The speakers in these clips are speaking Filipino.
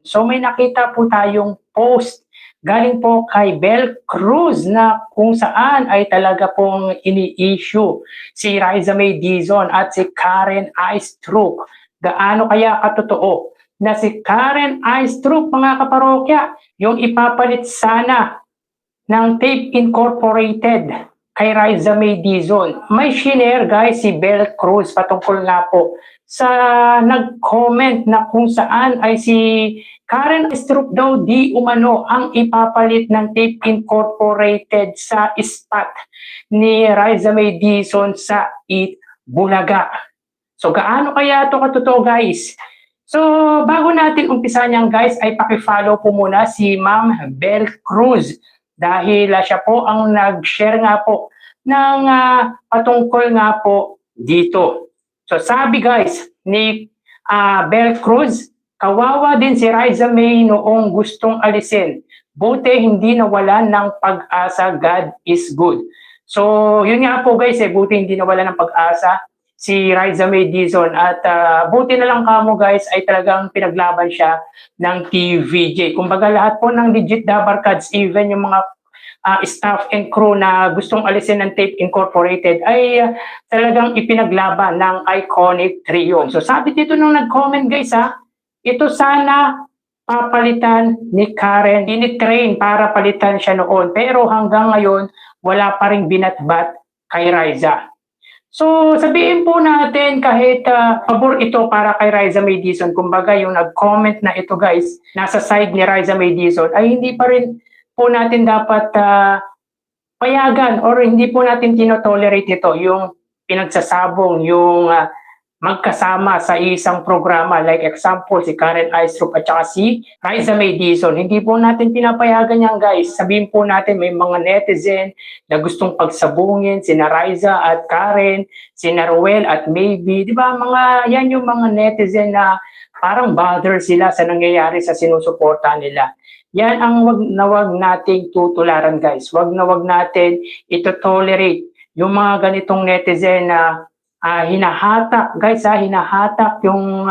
So may nakita po tayong post galing po kay Bel Cruz na kung saan ay talaga pong ini-issue si Riza May Dizon at si Karen Aistrup. Gaano kaya katotoo na si Karen Aistrup, mga kaparokya, yung ipapalit sana ng Tape Incorporated kay Riza May Dizon? May shinare guys si Bel Cruz patungkol nga po sa nag-comment na kung saan ay si Karen Aistrup daw di umano ang ipapalit ng Tape Incorporated sa spot ni Riza May Dizon sa Eat Bulaga. So gaano kaya ito katotoo guys? So bago natin umpisa niyan guys ay paki-follow po muna si Ma'am Bel Cruz dahil siya po ang nag-share nga po ng patungkol nga po dito. So sabi guys ni Bel Cruz, kawawa din si Riza May noong gustong alisin. Buti hindi nawalan ng pag-asa, God is good. So yun nga po guys, buti hindi nawalan ng pag-asa si Riza May Dizon at buti na lang kamo guys ay talagang pinaglaban siya ng TVJ. Kumbaga lahat po ng legit Dabarkads, even yung mga staff and crew na gustong alisin ng Tape Incorporated ay talagang ipinaglaban ng iconic trio. So sabi dito nung nag-comment guys ito sana papalitan ni Karen. Initrain para palitan siya noon pero hanggang ngayon wala pa ring binatbat kay Riza. So sabihin po natin kahit pabor ito para kay Riza May Dizon, kumbaga yung nag-comment na ito guys nasa side ni Riza May Dizon ay hindi pa rin po natin dapat payagan or hindi po natin tinotolerate ito yung pinagsasabong yung magkasama sa isang programa, like example si Karen Aistrup at saka si Riza May Dizon. Hindi po natin pinapayagan yan guys. Sabihin po natin may mga netizen na gustong pagsabungin sina Riza at Karen, sina Ruel at Maybe, di ba mga yan yung mga netizen na parang bother sila sa nangyayari sa sinusuporta nila. Yan ang wag nating tutularan guys. Wag natin ito-tolerate yung mga ganitong netizen na hinahatak guys, hinahatak yung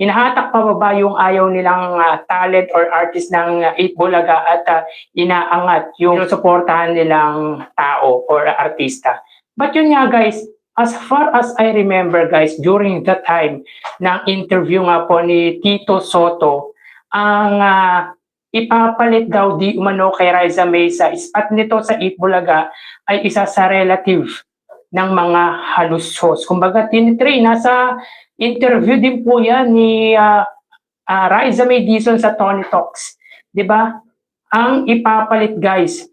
hinahatak pababa yung ayaw nilang talent or artist ng Eat Bulaga at inaangat yung suportahan nilang tao or artista. But yun nga guys, as far as I remember guys, during the time ng interview nga po ni Tito Soto, ang ipapalit daw di umano kay Riza May sa spot nito sa Eat Bulaga ay isa sa relative ng mga halusos. Kumbaga tinitrain, nasa interview din po yan ni Riza May Dizon sa Tony Talks. Diba? Ang ipapalit guys,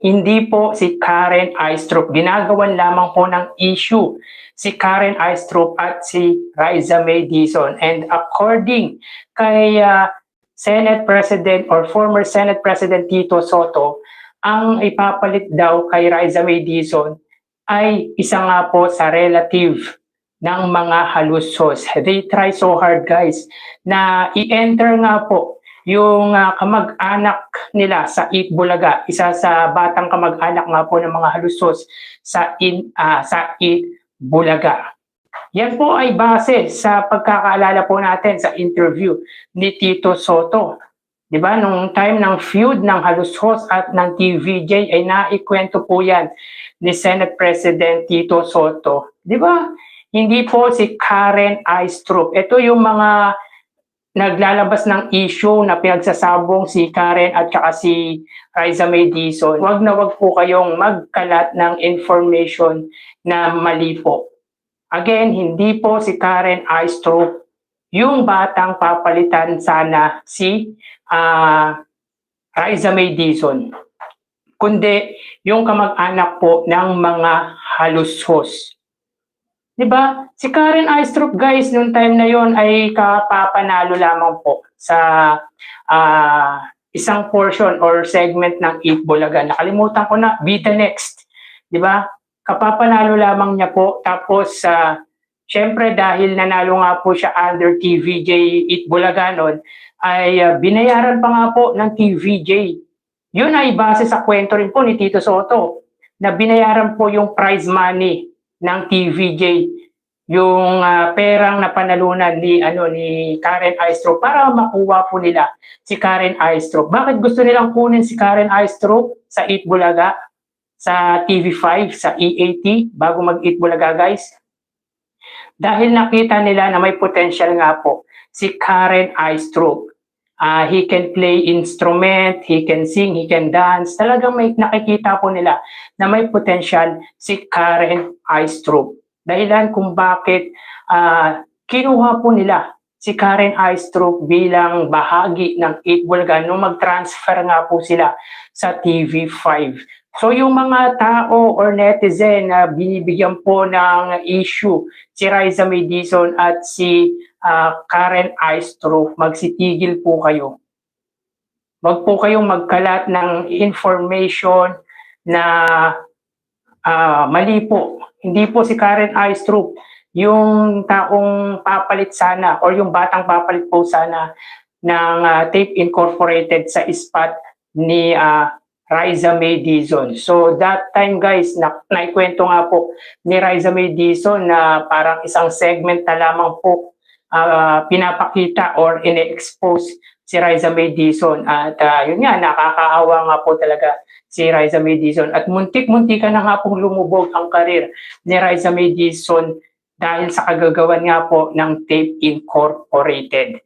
hindi po si Karen Aistrup. Ginagawan lamang po ng issue si Karen Aistrup at si Riza May Dizon. And according kay Senate President or former Senate President Tito Soto, ang ipapalit daw kay Riza May Dizon ay isa nga po sa relative ng mga halusos. They try so hard guys na i-enter nga po yung kamag-anak nila sa Eat Bulaga, isa sa batang kamag-anak nga po ng mga halusos sa Eat Bulaga. Yan po ay base sa pagkakaalala po natin sa interview ni Tito Soto. Diba? Nung time ng feud ng halusos at ng TVJ ay naikwento po yan ni Senate President Tito Soto. Diba? Hindi po si Karen Aistrup. Ito yung mga naglalabas ng issue na pinagsasabong si Karen at saka si Riza May Dizon. Wag na wag po kayong magkalat ng information na mali po. Again, hindi po si Karen Aistrup yung batang papalitan sana si Riza May Dizon, kundi yung kamag-anak po ng mga halusos. Diba? Si Karen Aistrup guys, noong time na yon ay kapapanalo lamang po sa isang portion or segment ng Eat Bulaga. Nakalimutan ko na, Be the Next. Diba? Kapapanalo lamang niya po. Tapos, syempre dahil nanalo nga po siya under TVJ Eat Bulaga noon, ay binayaran pa nga po ng TVJ. Yun ay base sa kwento rin po ni Tito Soto na binayaran po yung prize money ng TVJ. yung perang napanalunan ni Karen Aistro para makuha po nila si Karen Aistro. Bakit gusto nilang kunin si Karen Aistro sa Eat Bulaga, sa TV5, sa EAT, bago mag-Eat Bulaga, guys? Dahil nakita nila na may potential nga po si Karen Aistro. He can play instrument, he can sing, he can dance. Talagang may nakikita po nila na may potential si Karen Aistro. Dahilan kung bakit kinuha po nila si Karen Aistro bilang bahagi ng Eat Bulaga nung mag-transfer nga po sila sa TV5. So yung mga tao or netizen na binibigyan po ng issue si Raisa May Dizon at si Karen Aistro, magsitigil po kayo. Wag po kayong magkalat ng information na mali po. Hindi po si Karen Aistro yung taong papalit sana or yung batang papalit po sana ng Tape Incorporated sa spot ni Raisa May Dizon. So that time, guys, naikwento nga po ni Raisa May Dizon na parang isang segment na lamang po pinapakita or ine-expose si Raisa May Dizon. At yun nga, nakakaawa nga po talaga si Raisa May Dizon. At muntik-muntikan na nga pong lumubog ang karir ni Raisa May Dizon dahil sa kagagawan nga po ng Tape Incorporated.